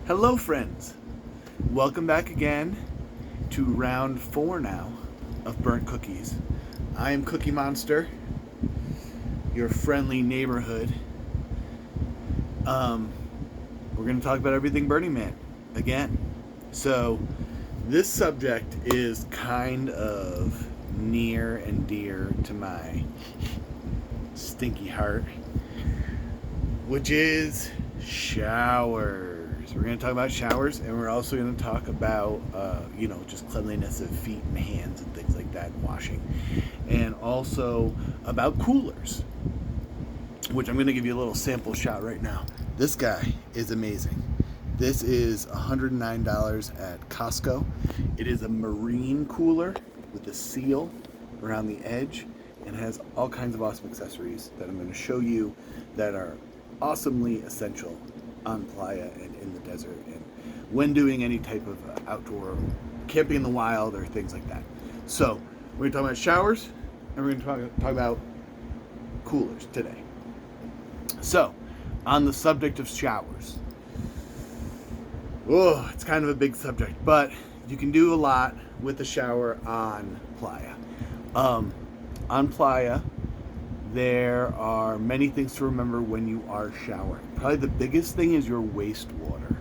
Hello, friends. Welcome back again to round 4 now of Burnt Cookies. I am Cookie Monster, your friendly neighborhood. We're going to talk about everything Burning Man again. So, this subject is kind of near and dear to my stinky heart, which is showers. We're going to talk about showers, and we're also going to talk about, just cleanliness of feet and hands and things like that, and washing. And also about coolers, which I'm going to give you a little sample shot right now. This guy is amazing. This is $109 at Costco. It is a marine cooler with a seal around the edge and has all kinds of awesome accessories that I'm going to show you that are awesomely essential on playa and in the desert and when doing any type of outdoor camping in the wild or things like that. So we're going to talk about showers and we're going to talk about coolers today. So on the subject of showers, it's kind of a big subject, but you can do a lot with the shower on playa. On playa, there are many things to remember when you are showering. Probably the biggest thing is your wastewater.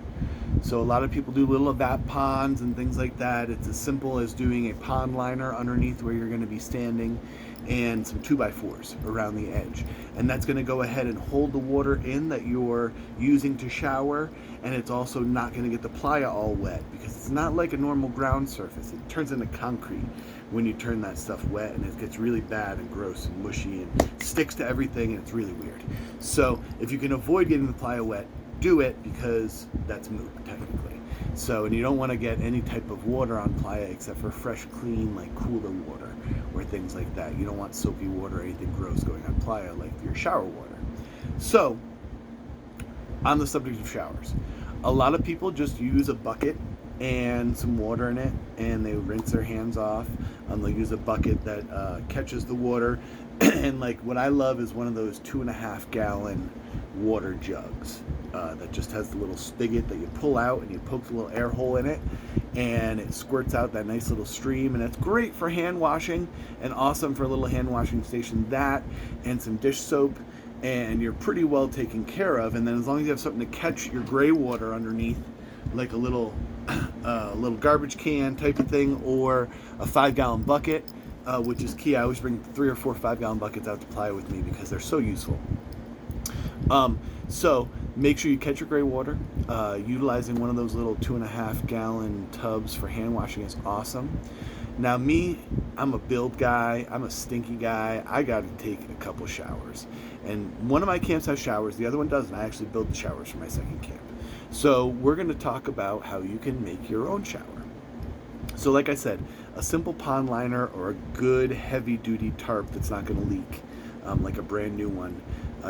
So a lot of people do little evap ponds and things like that. It's as simple as doing a pond liner underneath where you're going to be standing and some 2x4s around the edge. And that's going to go ahead and hold the water in that you're using to shower, and it's also not going to get the playa all wet because it's not like a normal ground surface. It turns into concrete when you turn that stuff wet, and it gets really bad and gross and mushy and sticks to everything, and it's really weird. So if you can avoid getting the playa wet, do it, because that's moot technically. So, and you don't want to get any type of water on playa except for fresh, clean, like cooler water or things like that. You don't want soapy water or anything gross going on playa like your shower water. So, on the subject of showers, a lot of people just use a bucket and some water in it, and they rinse their hands off. They'll use a bucket that catches the water, and like what I love is one of those 2.5 gallon water jugs that just has the little spigot that you pull out and you poke the little air hole in it, and it squirts out that nice little stream, and it's great for hand washing and awesome for a little hand washing station. That and some dish soap, and you're pretty well taken care of. And then as long as you have something to catch your gray water underneath, like a little garbage can type of thing, or a 5-gallon bucket, which is key. I always bring 3 or 4 5-gallon buckets out to playa with me because they're so useful. So make sure you catch your gray water. Utilizing one of those little 2.5 gallon tubs for hand washing is awesome. Now me, I'm a build guy, I'm a stinky guy, I gotta take a couple showers. And one of my camps has showers, the other one doesn't. I actually build the showers for my second camp. So we're gonna talk about how you can make your own shower. So like I said, a simple pond liner or a good heavy duty tarp that's not gonna leak, like a brand new one,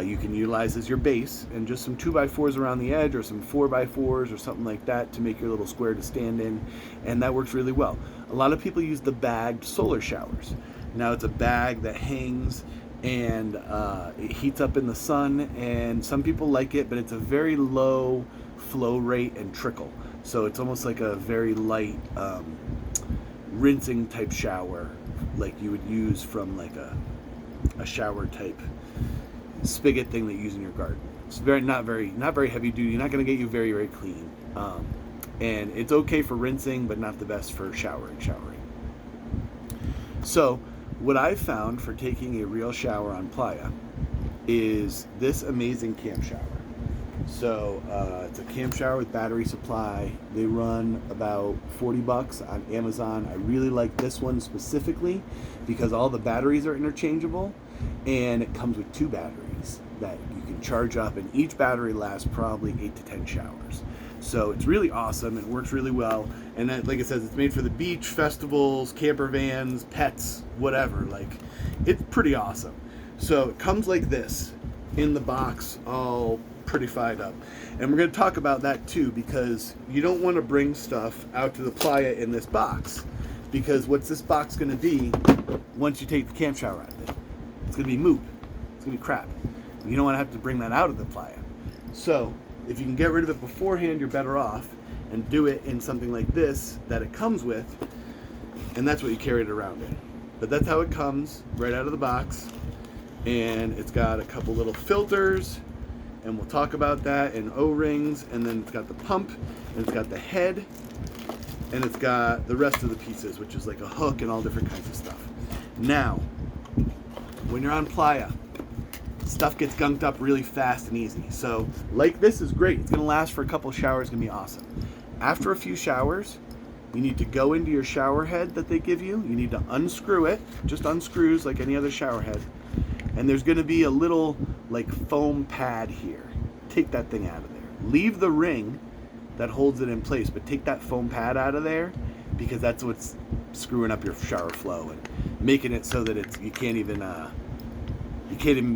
you can utilize as your base, and just some 2x4s around the edge or some 4x4s or something like that to make your little square to stand in, and that works really well. A lot of people use the bagged solar showers. Now it's a bag that hangs and it heats up in the sun, and some people like it, but it's a very low flow rate and trickle. So it's almost like a very light rinsing type shower, like you would use from like a shower type spigot thing that you use in your garden. It's not very heavy duty. Not going to get you very, very clean. And it's okay for rinsing, but not the best for showering. So what I've found for taking a real shower on playa is this amazing camp shower. So it's a camp shower with battery supply. They run about $40 on Amazon. I really like this one specifically because all the batteries are interchangeable, and it comes with 2 batteries that you can charge up, and each battery lasts probably 8 to 10 showers. So it's really awesome. It works really well. And that, like it says, it's made for the beach, festivals, camper vans, pets, whatever. Like, it's pretty awesome. So it comes like this in the box, all prettified up. And we're going to talk about that too, because you don't want to bring stuff out to the playa in this box, because what's this box going to be once you take the camp shower out of it? It's going to be moop. It's going to be crap. You don't want to have to bring that out of the playa. So If you can get rid of it beforehand, you're better off, and do it in something like this that it comes with, and that's what you carry it around in. But that's how it comes right out of the box, and it's got a couple little filters, and we'll talk about that, and O-rings, and then it's got the pump, and it's got the head, and it's got the rest of the pieces, which is like a hook and all different kinds of stuff. Now, when you're on playa, stuff gets gunked up really fast and easy. So, like this is great. It's gonna last for a couple showers, gonna be awesome. After a few showers, you need to go into your shower head that they give you. You need to unscrew it, just unscrews like any other shower head. And there's gonna be a little like foam pad here. Take that thing out of there. Leave the ring that holds it in place, but take that foam pad out of there, because that's what's screwing up your shower flow and making it so that you can't even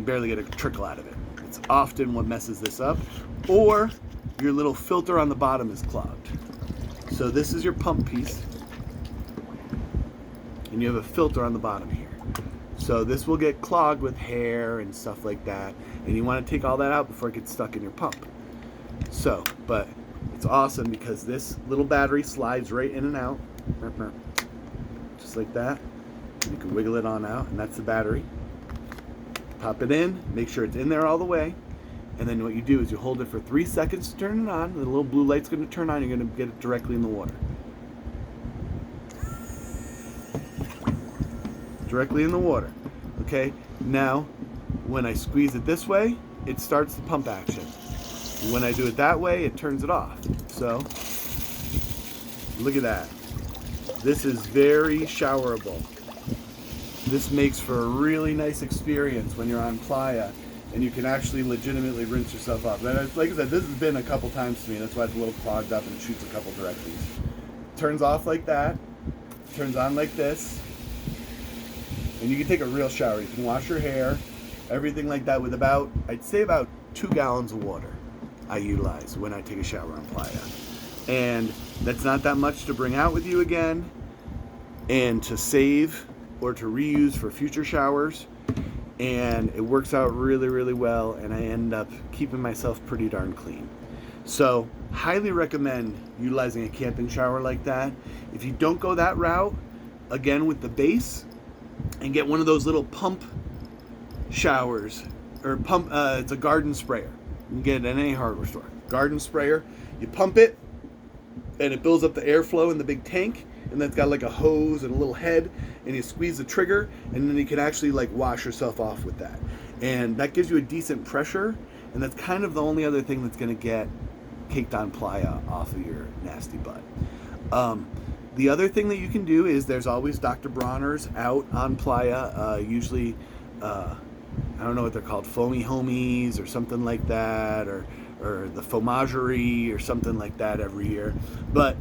barely get a trickle out of it. It's often what messes this up, or your little filter on the bottom is clogged. So this is your pump piece, and you have a filter on the bottom here. So this will get clogged with hair and stuff like that, and you want to take all that out before it gets stuck in your pump. So, but it's awesome because this little battery slides right in and out, just like that. You can wiggle it on out, and that's the battery. Pop it in, make sure it's in there all the way, and then what you do is you hold it for 3 seconds to turn it on. The little blue light's going to turn on. You're going to get it directly in the water. Directly in the water. Okay, now when I squeeze it this way, it starts the pump action. When I do it that way, it turns it off. So look at that. This is very showerable. This makes for a really nice experience when you're on playa, and you can actually legitimately rinse yourself off. And like I said, this has been a couple times to me. That's why it's a little clogged up and it shoots a couple directions. Turns off like that. Turns on like this. And you can take a real shower. You can wash your hair, everything like that with about, I'd say about 2 gallons of water I utilize when I take a shower on playa. And that's not that much to bring out with you again and to save or to reuse for future showers. And it works out really, really well, and I end up keeping myself pretty darn clean. So, highly recommend utilizing a camping shower like that. If you don't go that route, again with the base, and get one of those little pump showers, or pump, it's a garden sprayer. You can get it at any hardware store. Garden sprayer, you pump it, and it builds up the airflow in the big tank, and that's got like a hose and a little head, and you squeeze the trigger, and then you can actually like wash yourself off with that. And that gives you a decent pressure, and that's kind of the only other thing that's going to get caked on playa off of your nasty butt. The other thing that you can do is there's always Dr. Bronner's out on playa, usually, I don't know what they're called, foamy homies or something like that, or the fromagerie or something like that every year. But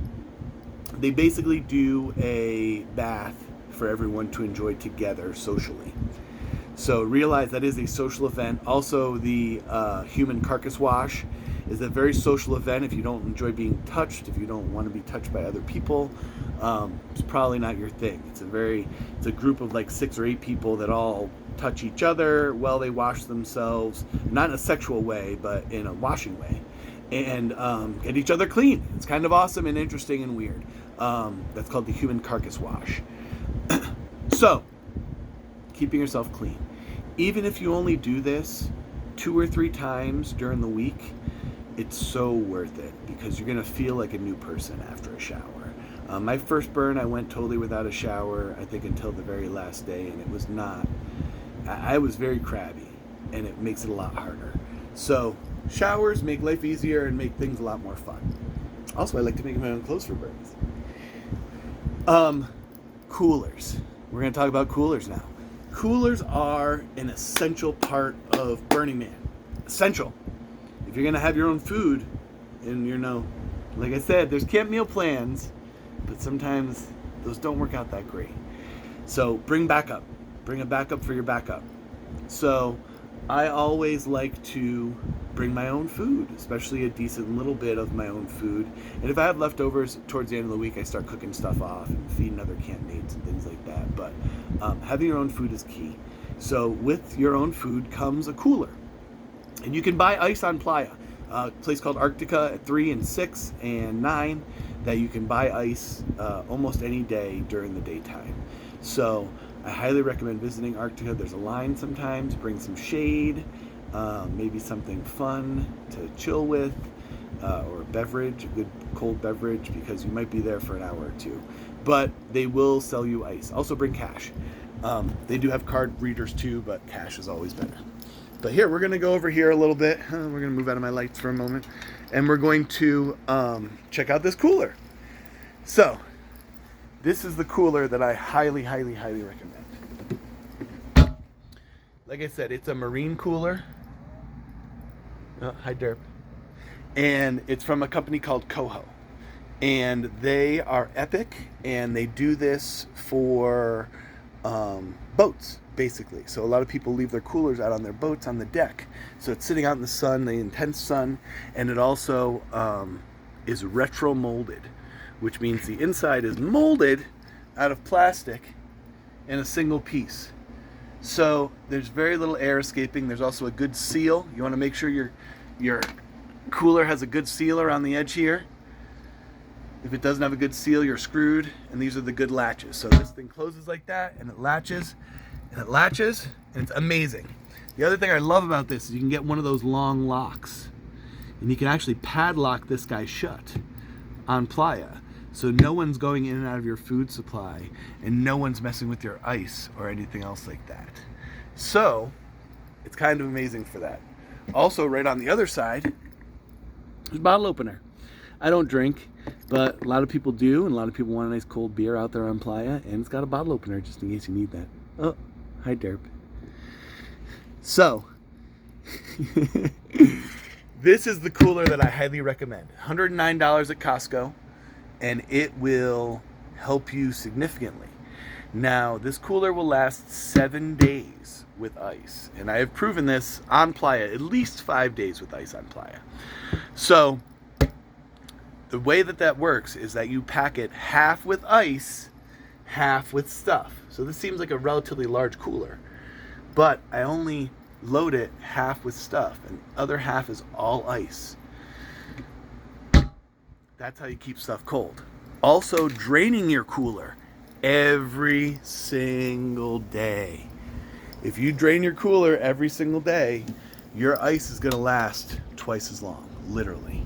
they basically do a bath for everyone to enjoy together socially. So realize that is a social event. Also, the human carcass wash is a very social event. If you don't enjoy being touched, if you don't want to be touched by other people, it's probably not your thing. It's a group of like 6 or 8 people that all touch each other while they wash themselves, not in a sexual way, but in a washing way, and get each other clean. It's kind of awesome and interesting and weird. That's called the human carcass wash. So, keeping yourself clean. Even if you only do this 2 or 3 times during the week, it's so worth it because you're going to feel like a new person after a shower. My first burn, I went totally without a shower, I think until the very last day, and it was not, I was very crabby, and it makes it a lot harder. So, showers make life easier and make things a lot more fun. Also, I like to make my own clothes for burns. Coolers. We're going to talk about coolers now. Coolers are an essential part of Burning Man. Essential. If you're going to have your own food, and like I said, there's camp meal plans, but sometimes those don't work out that great. So bring backup. Bring a backup for your backup. So I always like to bring my own food, especially a decent little bit of my own food. And if I have leftovers towards the end of the week, I start cooking stuff off and feeding other campmates and things like that. But having your own food is key. So with your own food comes a cooler. And you can buy ice on playa. a place called Arctica at 3 and 6 and 9 that you can buy ice almost any day during the daytime. So I highly recommend visiting Arctica. There's a line sometimes. Bring some shade, maybe something fun to chill with, or a beverage, a good cold beverage, because you might be there for an hour or two. But they will sell you ice. Also bring cash. They do have card readers too, but cash is always better. But here, we're going to go over here a little bit. We're going to move out of my lights for a moment. And we're going to check out this cooler. So, this is the cooler that I highly, highly, highly recommend. Like I said, it's a marine cooler. Oh, hi, Derp. And it's from a company called Coho. And they are epic, and they do this for boats, basically. So a lot of people leave their coolers out on their boats on the deck. So it's sitting out in the sun, the intense sun, and it also is retro molded, which means the inside is molded out of plastic in a single piece. So there's very little air escaping. There's also a good seal. You want to make sure your cooler has a good seal around the edge here. If it doesn't have a good seal, you're screwed. And these are the good latches. So this thing closes like that, and it latches, and it's amazing. The other thing I love about this is you can get one of those long locks, and you can actually padlock this guy shut on Playa. So no one's going in and out of your food supply, and no one's messing with your ice or anything else like that. So it's kind of amazing for that. Also, right on the other side, there's a bottle opener. I don't drink, but a lot of people do, and a lot of people want a nice cold beer out there on Playa, and it's got a bottle opener just in case you need that. Oh, hi, Derp. So, this is the cooler that I highly recommend. $109 at Costco, and it will help you significantly. Now, this cooler will last 7 days with ice, and I have proven this on Playa, at least 5 days with ice on Playa. So, the way that works is that you pack it half with ice, half with stuff. So this seems like a relatively large cooler, but I only load it half with stuff, and the other half is all ice. That's how you keep stuff cold. Also, draining your cooler every single day. If you drain your cooler every single day, your ice is going to last twice as long, literally.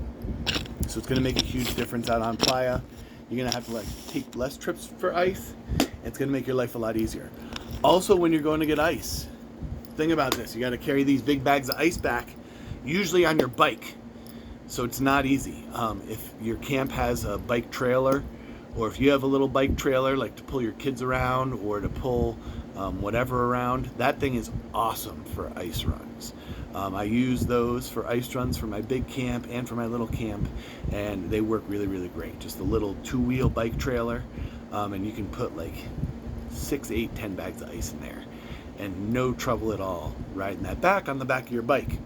So it's going to make a huge difference out on Playa. You're going to have to take less trips for ice. It's going to make your life a lot easier. Also, when you're going to get ice, think about this. You got to carry these big bags of ice back, usually on your bike. So it's not easy. If your camp has a bike trailer, or if you have a little bike trailer, like to pull your kids around or to pull whatever around, that thing is awesome for ice runs. I use those for ice runs for my big camp and for my little camp, and they work really, really great. Just a little 2-wheel bike trailer, and you can put like 6, 8, 10 bags of ice in there, and no trouble at all riding that back on the back of your bike.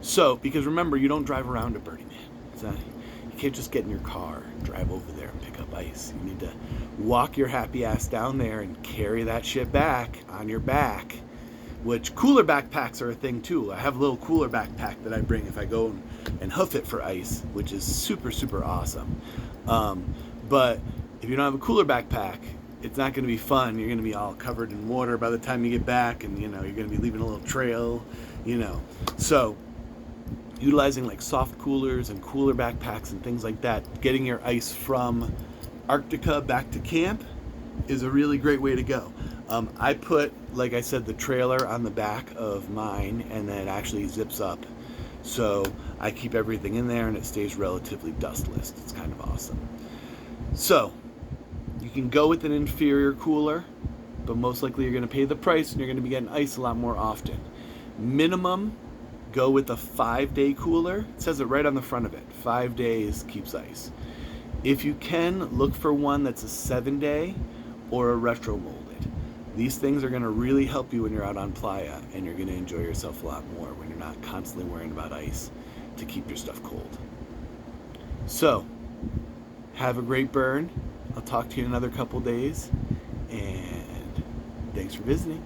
So, because remember, you don't drive around to Burning Man. You can't just get in your car and drive over there and pick up ice. You need to walk your happy ass down there and carry that shit back on your back. Which cooler backpacks are a thing too. I have a little cooler backpack that I bring if I go and hoof it for ice, which is super, super awesome. But if you don't have a cooler backpack, it's not going to be fun. You're going to be all covered in water by the time you get back, and you're going to be leaving a little trail, So utilizing like soft coolers and cooler backpacks and things like that, getting your ice from Arctica back to camp is a really great way to go. I put, like I said, the trailer on the back of mine, and then it actually zips up. So I keep everything in there, and it stays relatively dustless. It's kind of awesome. So you can go with an inferior cooler, but most likely you're going to pay the price, and you're going to be getting ice a lot more often. Minimum, go with a 5-day cooler. It says it right on the front of it. 5 days keeps ice. If you can, look for one that's a 7-day or a retro molded. These things are going to really help you when you're out on Playa, and you're going to enjoy yourself a lot more when you're not constantly worrying about ice to keep your stuff cold. So, have a great burn. I'll talk to you in another couple days, and thanks for visiting.